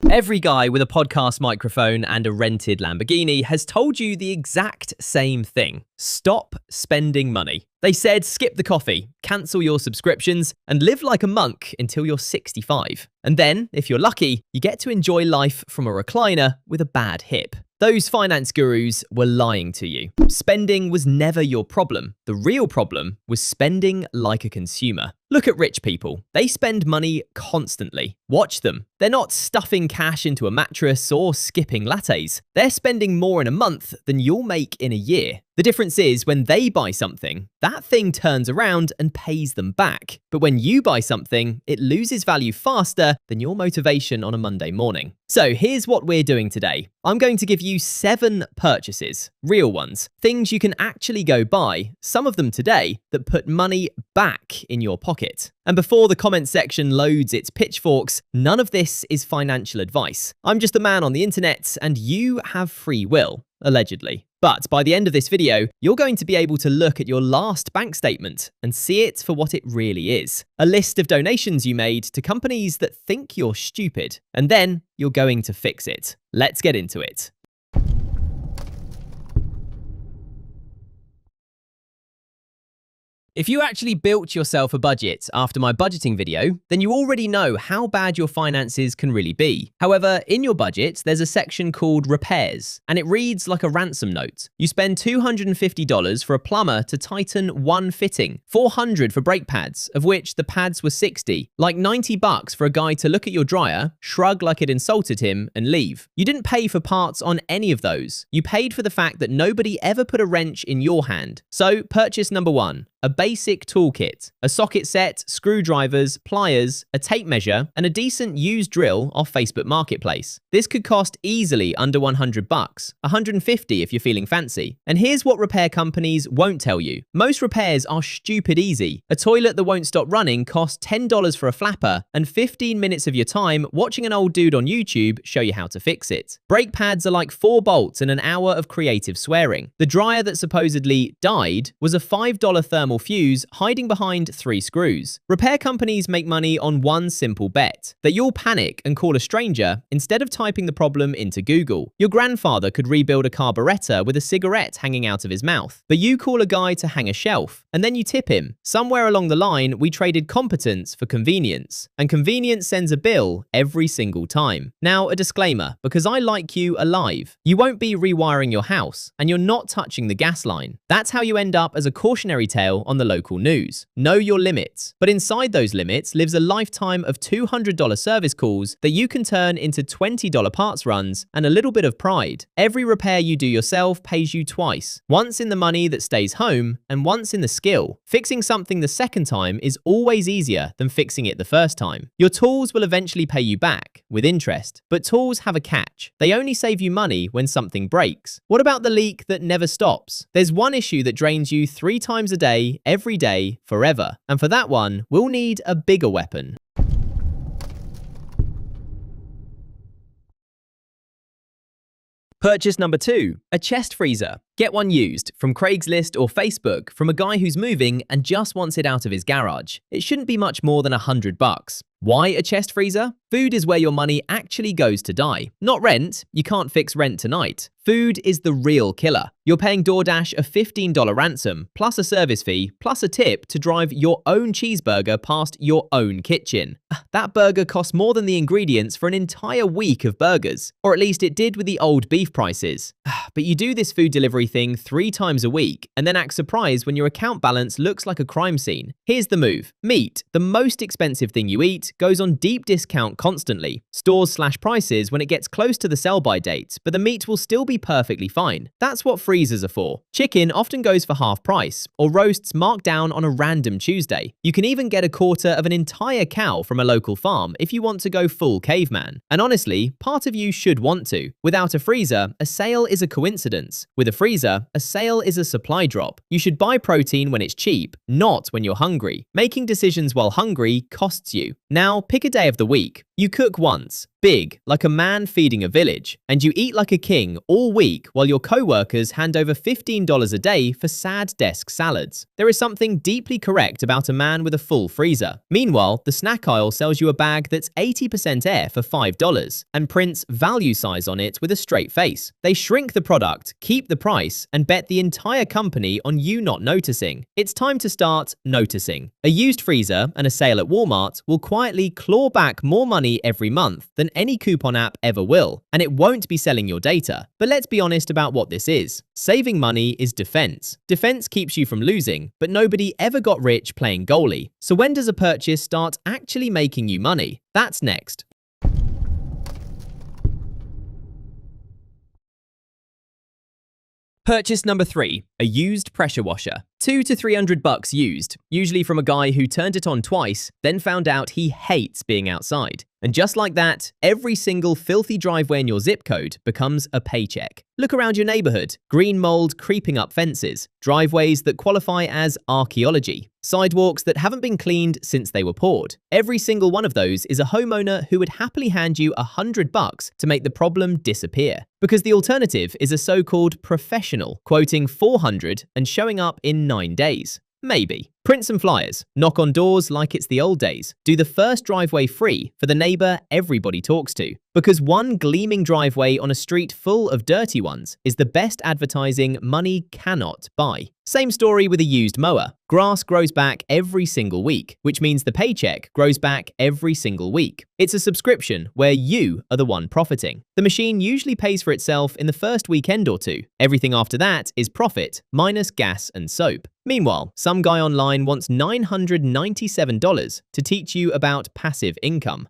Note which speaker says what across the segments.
Speaker 1: Every guy with a podcast microphone and a rented Lamborghini has told you the exact same thing. Stop spending money. They said skip the coffee, cancel your subscriptions, and live like a monk until you're 65. And then, if you're lucky, you get to enjoy life from a recliner with a bad hip. Those finance gurus were lying to you. Spending was never your problem. The real problem was spending like a consumer. Look at rich people. They spend money constantly. Watch them. They're not stuffing cash into a mattress or skipping lattes. They're spending more in a month than you'll make in a year. The difference is when they buy something, that thing turns around and pays them back. But when you buy something, it loses value faster than your motivation on a Monday morning. So here's what we're doing today. I'm going to give you 7 purchases, real ones, things you can actually go buy, some of them today, that put money back in your pocket. And before the comment section loads its pitchforks, none of this is financial advice. I'm just a man on the internet and you have free will, allegedly. But by the end of this video, you're going to be able to look at your last bank statement and see it for what it really is. A list of donations you made to companies that think you're stupid. And then you're going to fix it. Let's get into it. If you actually built yourself a budget after my budgeting video, then you already know how bad your finances can really be. However, in your budget, there's a section called repairs, and it reads like a ransom note. You spend $250 for a plumber to tighten one fitting, $400 for brake pads, of which the pads were $60, like $90 for a guy to look at your dryer, shrug like it insulted him, and leave. You didn't pay for parts on any of those. You paid for the fact that nobody ever put a wrench in your hand. So, purchase number 1. A basic toolkit, a socket set, screwdrivers, pliers, a tape measure, and a decent used drill off Facebook Marketplace. This could cost easily under $100, $150 if you're feeling fancy. And here's what repair companies won't tell you. Most repairs are stupid easy. A toilet that won't stop running costs $10 for a flapper and 15 minutes of your time watching an old dude on YouTube show you how to fix it. Brake pads are like 4 bolts and an hour of creative swearing. The dryer that supposedly died was a $5 thermal fuse hiding behind 3 screws. Repair companies make money on one simple bet, that you'll panic and call a stranger instead of typing the problem into Google. Your grandfather could rebuild a carburetor with a cigarette hanging out of his mouth, but you call a guy to hang a shelf, and then you tip him. Somewhere along the line, we traded competence for convenience, and convenience sends a bill every single time. Now, a disclaimer, because I like you alive. You won't be rewiring your house, and you're not touching the gas line. That's how you end up as a cautionary tale on the local news. Know your limits. But inside those limits lives a lifetime of $200 service calls that you can turn into $20 parts runs and a little bit of pride. Every repair you do yourself pays you twice. Once in the money that stays home and once in the skill. Fixing something the second time is always easier than fixing it the first time. Your tools will eventually pay you back with interest, but tools have a catch. They only save you money when something breaks. What about the leak that never stops? There's one issue that drains you 3 times a day, every day, forever. And for that one, we'll need a bigger weapon. Purchase number 2, a chest freezer. Get one used from Craigslist or Facebook from a guy who's moving and just wants it out of his garage. It shouldn't be much more than $100. Why a chest freezer? Food is where your money actually goes to die. Not rent. You can't fix rent tonight. Food is the real killer. You're paying DoorDash a $15 ransom, plus a service fee, plus a tip to drive your own cheeseburger past your own kitchen. That burger costs more than the ingredients for an entire week of burgers. Or at least it did with the old beef prices. But you do this food delivery thing 3 times a week and then act surprised when your account balance looks like a crime scene. Here's the move. Meat, the most expensive thing you eat, goes on deep discount constantly. Stores slash prices when it gets close to the sell-by date, but the meat will still be perfectly fine. That's what freezers are for. Chicken often goes for half price, or roasts marked down on a random Tuesday. You can even get a quarter of an entire cow from a local farm if you want to go full caveman. And honestly, part of you should want to. Without a freezer, a sale is a coincidence. With a freezer, a sale is a supply drop. You should buy protein when it's cheap, not when you're hungry. Making decisions while hungry costs you. Now, pick a day of the week. You cook once, big, like a man feeding a village, and you eat like a king all week while your co-workers hand over $15 a day for sad desk salads. There is something deeply correct about a man with a full freezer. Meanwhile, the snack aisle sells you a bag that's 80% air for $5 and prints value size on it with a straight face. They shrink the product, keep the price, and bet the entire company on you not noticing. It's time to start noticing. A used freezer and a sale at Walmart will quietly claw back more money every month than any coupon app ever will, and it won't be selling your data. But let's be honest about what this is. Saving money is defense. Defense keeps you from losing, but nobody ever got rich playing goalie. So when does a purchase start actually making you money? That's next. Purchase number 3, a used pressure washer. $200 to $300 used, usually from a guy who turned it on twice, then found out he hates being outside. And just like that, every single filthy driveway in your zip code becomes a paycheck. Look around your neighborhood. Green mold creeping up fences, driveways that qualify as archaeology, sidewalks that haven't been cleaned since they were poured. Every single one of those is a homeowner who would happily hand you $100 to make the problem disappear. Because the alternative is a so-called professional quoting $400 and showing up in 9 days. Maybe. Print some flyers, knock on doors like it's the old days, do the first driveway free for the neighbor everybody talks to. Because one gleaming driveway on a street full of dirty ones is the best advertising money cannot buy. Same story with a used mower. Grass grows back every single week, which means the paycheck grows back every single week. It's a subscription where you are the one profiting. The machine usually pays for itself in the first weekend or two. Everything after that is profit, minus gas and soap. Meanwhile, some guy online wants $997 to teach you about passive income.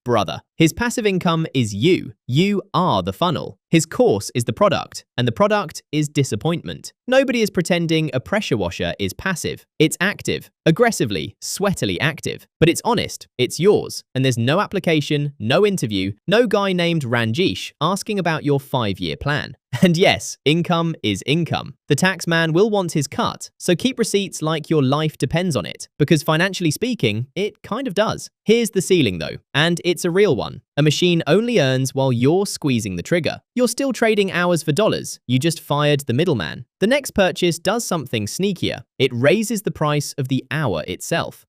Speaker 1: Brother, his passive income is you. You are the funnel. His course is the product, and the product is disappointment. Nobody is pretending a pressure washer is passive. It's active, aggressively, sweatily active. But it's honest, it's yours, and there's no application, no interview, no guy named Ranjesh asking about your 5-year plan. And yes, income is income. The tax man will want his cut, so keep receipts like your life depends on it, because financially speaking, it kind of does. Here's the ceiling though, and it's a real one. A machine only earns while you're squeezing the trigger. You're still trading hours for dollars, you just fired the middleman. The next purchase does something sneakier. It raises the price of the hour itself.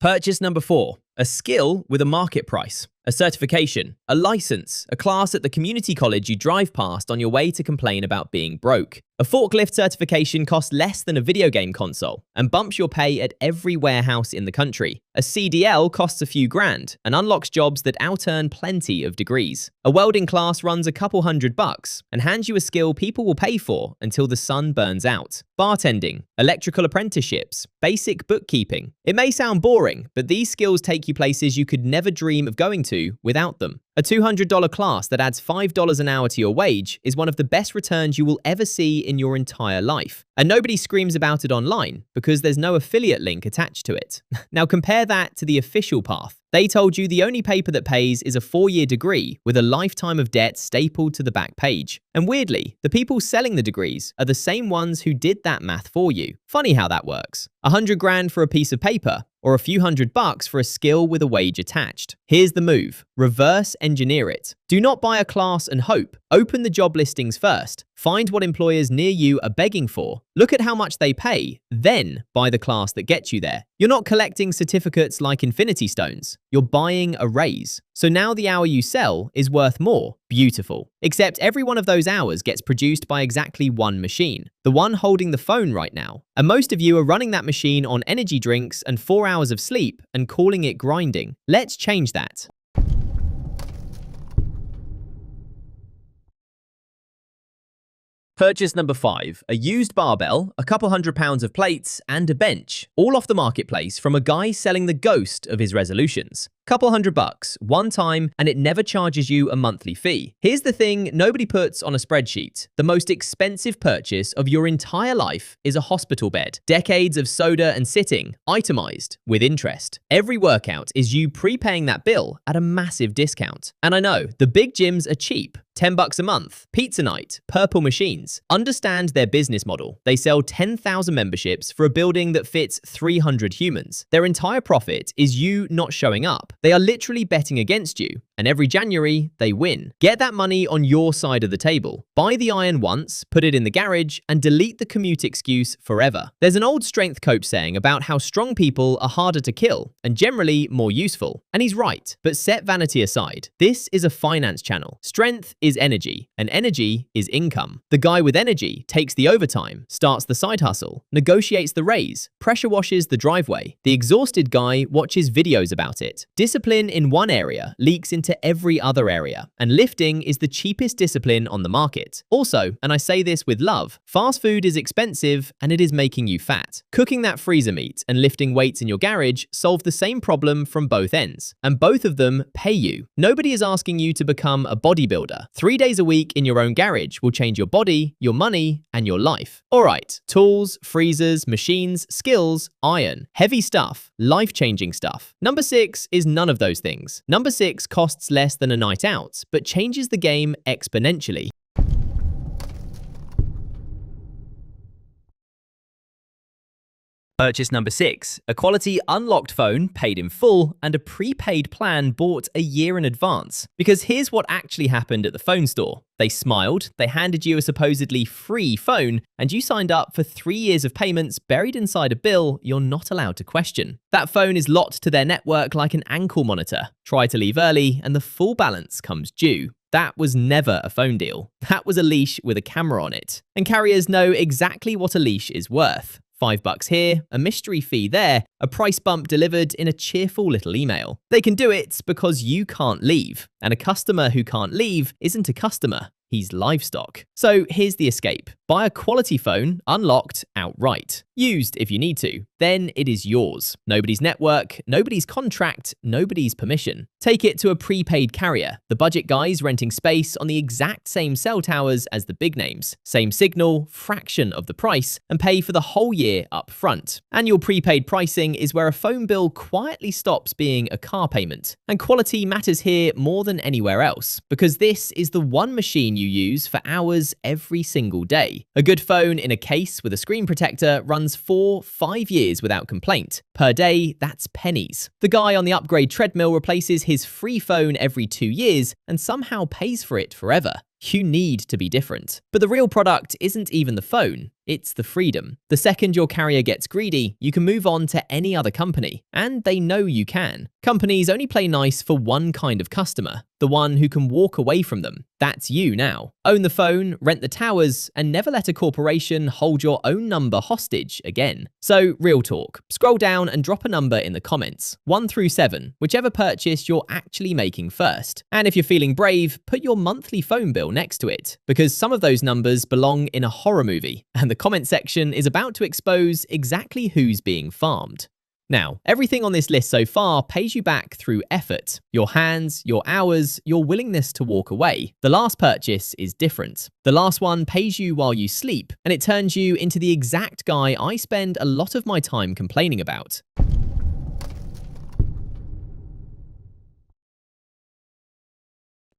Speaker 1: Purchase number 4, a skill with a market price. A certification, a license, a class at the community college you drive past on your way to complain about being broke. A forklift certification costs less than a video game console and bumps your pay at every warehouse in the country. A CDL costs a few grand and unlocks jobs that out-earn plenty of degrees. A welding class runs a couple $100 and hands you a skill people will pay for until the sun burns out. Bartending, electrical apprenticeships, basic bookkeeping. It may sound boring, but these skills take you places you could never dream of going to without them. A $200 class that adds $5 an hour to your wage is one of the best returns you will ever see in your entire life. And nobody screams about it online because there's no affiliate link attached to it. Now compare that to the official path. They told you the only paper that pays is a 4-year degree with a lifetime of debt stapled to the back page. And weirdly, the people selling the degrees are the same ones who did that math for you. Funny how that works. 100 grand for a piece of paper, or a few $100 for a skill with a wage attached. Here's the move. Reverse engineer it. Do not buy a class and hope. Open the job listings first. Find what employers near you are begging for. Look at how much they pay, then buy the class that gets you there. You're not collecting certificates like Infinity Stones. You're buying a raise. So now the hour you sell is worth more. Beautiful. Except every one of those hours gets produced by exactly one machine, the one holding the phone right now. And most of you are running that machine on energy drinks and 4 hours of sleep and calling it grinding. Let's change that. Purchase number 5, a used barbell, a couple £100 of plates, and a bench, all off the marketplace from a guy selling the ghost of his resolutions. Couple $100, one time, and it never charges you a monthly fee. Here's the thing nobody puts on a spreadsheet. The most expensive purchase of your entire life is a hospital bed. Decades of soda and sitting, itemized, with interest. Every workout is you prepaying that bill at a massive discount. And I know, the big gyms are cheap, $10 a month. Pizza night. Purple machines. Understand their business model. They sell 10,000 memberships for a building that fits 300 humans. Their entire profit is you not showing up. They are literally betting against you, and every January, they win. Get that money on your side of the table. Buy the iron once, put it in the garage, and delete the commute excuse forever. There's an old strength coach saying about how strong people are harder to kill and generally more useful. And he's right, but set vanity aside. This is a finance channel. Strength is energy, and energy is income. The guy with energy takes the overtime, starts the side hustle, negotiates the raise, pressure washes the driveway. The exhausted guy watches videos about it. Discipline in one area leaks into every other area, and lifting is the cheapest discipline on the market. Also, and I say this with love, fast food is expensive and it is making you fat. Cooking that freezer meat and lifting weights in your garage solve the same problem from both ends, and both of them pay you. Nobody is asking you to become a bodybuilder. 3 days a week in your own garage will change your body, your money, and your life. All right, tools, freezers, machines, skills, iron, heavy stuff, life-changing stuff. Number 6 is none of those things. Number 6 costs less than a night out, but changes the game exponentially. Purchase number 6, a quality unlocked phone paid in full and a prepaid plan bought a year in advance. Because here's what actually happened at the phone store. They smiled, they handed you a supposedly free phone, and you signed up for 3 years of payments buried inside a bill you're not allowed to question. That phone is locked to their network like an ankle monitor. Try to leave early and the full balance comes due. That was never a phone deal. That was a leash with a camera on it. And carriers know exactly what a leash is worth. $5 here, a mystery fee there, a price bump delivered in a cheerful little email. They can do it because you can't leave. And a customer who can't leave isn't a customer. He's livestock. So here's the escape. Buy a quality phone, unlocked, outright. Used if you need to. Then it is yours. Nobody's network, nobody's contract, nobody's permission. Take it to a prepaid carrier. The budget guys renting space on the exact same cell towers as the big names. Same signal, fraction of the price, and pay for the whole year up front. Annual prepaid pricing is where a phone bill quietly stops being a car payment. And quality matters here more than anywhere else, because this is the one machine you use for hours every single day. A good phone in a case with a screen protector runs 4-5 years without complaint. Per day, that's pennies. The guy on the upgrade treadmill replaces his free phone every 2 years and somehow pays for it forever. You need to be different. But the real product isn't even the phone. It's the freedom. The second your carrier gets greedy, you can move on to any other company. And they know you can. Companies only play nice for one kind of customer, the one who can walk away from them. That's you now. Own the phone, rent the towers, and never let a corporation hold your own number hostage again. So, real talk. Scroll down and drop a number in the comments. 1 through 7, whichever purchase you're actually making first. And if you're feeling brave, put your monthly phone bill next to it, because some of those numbers belong in a horror movie, and the comment section is about to expose exactly who's being farmed. Now, everything on this list so far pays you back through effort. Your hands, your hours, your willingness to walk away. The last purchase is different. The last one pays you while you sleep, and it turns you into the exact guy I spend a lot of my time complaining about.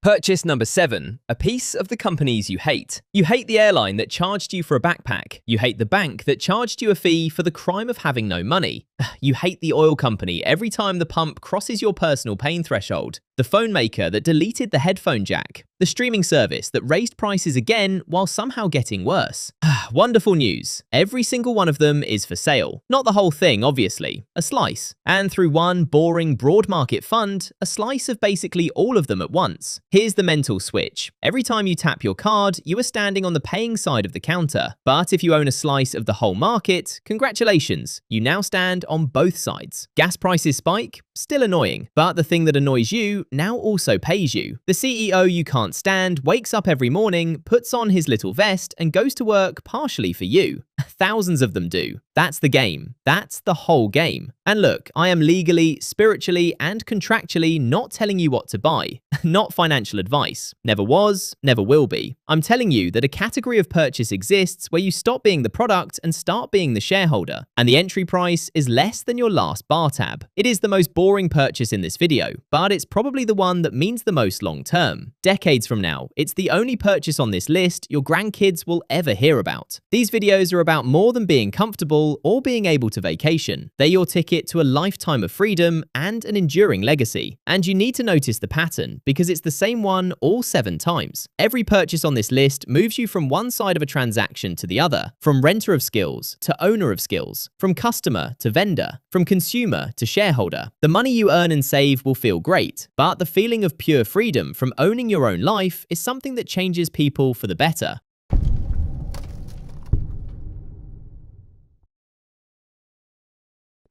Speaker 1: Purchase number 7, a piece of the companies you hate. You hate the airline that charged you for a backpack. You hate the bank that charged you a fee for the crime of having no money. You hate the oil company every time the pump crosses your personal pain threshold. The phone maker that deleted the headphone jack. The streaming service that raised prices again while somehow getting worse. Wonderful news. Every single one of them is for sale. Not the whole thing, obviously. A slice. And through one boring broad market fund, a slice of basically all of them at once. Here's the mental switch. Every time you tap your card, you are standing on the paying side of the counter. But if you own a slice of the whole market, congratulations. You now stand on both sides. Gas prices spike? Still annoying. But the thing that annoys you now also pays you. The CEO you can't stand wakes up every morning, puts on his little vest, and goes to work partially for you. Thousands of them do. That's the game. That's the whole game. And look, I am legally, spiritually, and contractually not telling you what to buy. Not financial advice. Never was, never will be. I'm telling you that a category of purchase exists where you stop being the product and start being the shareholder, and the entry price is less than your last bar tab. It is the most boring purchase in this video, but it's probably the one that means the most long term. Decades from now, it's the only purchase on this list your grandkids will ever hear about. These videos are about more than being comfortable or being able to vacation. They're your ticket to a lifetime of freedom and an enduring legacy. And you need to notice the pattern because it's the same one all 7 times. Every purchase on this list moves you from one side of a transaction to the other, from renter of skills to owner of skills, from customer to vendor, from consumer to shareholder. The money you earn and save will feel great, but the feeling of pure freedom from owning your own life is something that changes people for the better.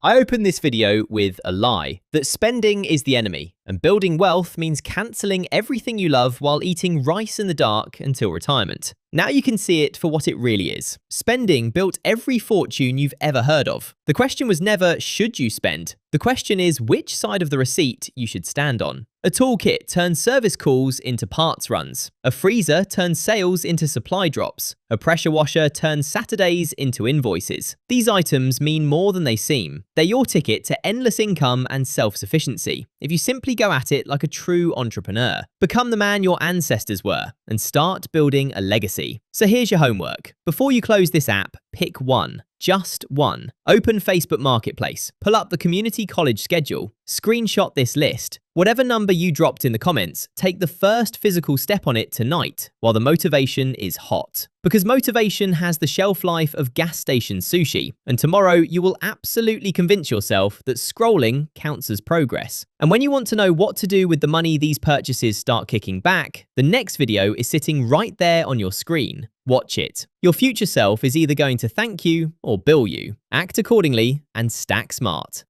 Speaker 1: I opened this video with a lie, that spending is the enemy, and building wealth means cancelling everything you love while eating rice in the dark until retirement. Now you can see it for what it really is. Spending built every fortune you've ever heard of. The question was never, should you spend? The question is which side of the receipt you should stand on. A toolkit turns service calls into parts runs. A freezer turns sales into supply drops. A pressure washer turns Saturdays into invoices. These items mean more than they seem. They're your ticket to endless income and self-sufficiency. If you simply go at it like a true entrepreneur, become the man your ancestors were, and start building a legacy. So here's your homework. Before you close this app, pick one. Just one. Open Facebook Marketplace, pull up the community college schedule, screenshot this list. Whatever number you dropped in the comments, take the first physical step on it tonight while the motivation is hot. Because motivation has the shelf life of gas station sushi, and tomorrow you will absolutely convince yourself that scrolling counts as progress. And when you want to know what to do with the money these purchases start kicking back, the next video is sitting right there on your screen. Watch it. Your future self is either going to thank you or bill you. Act accordingly and stack smart.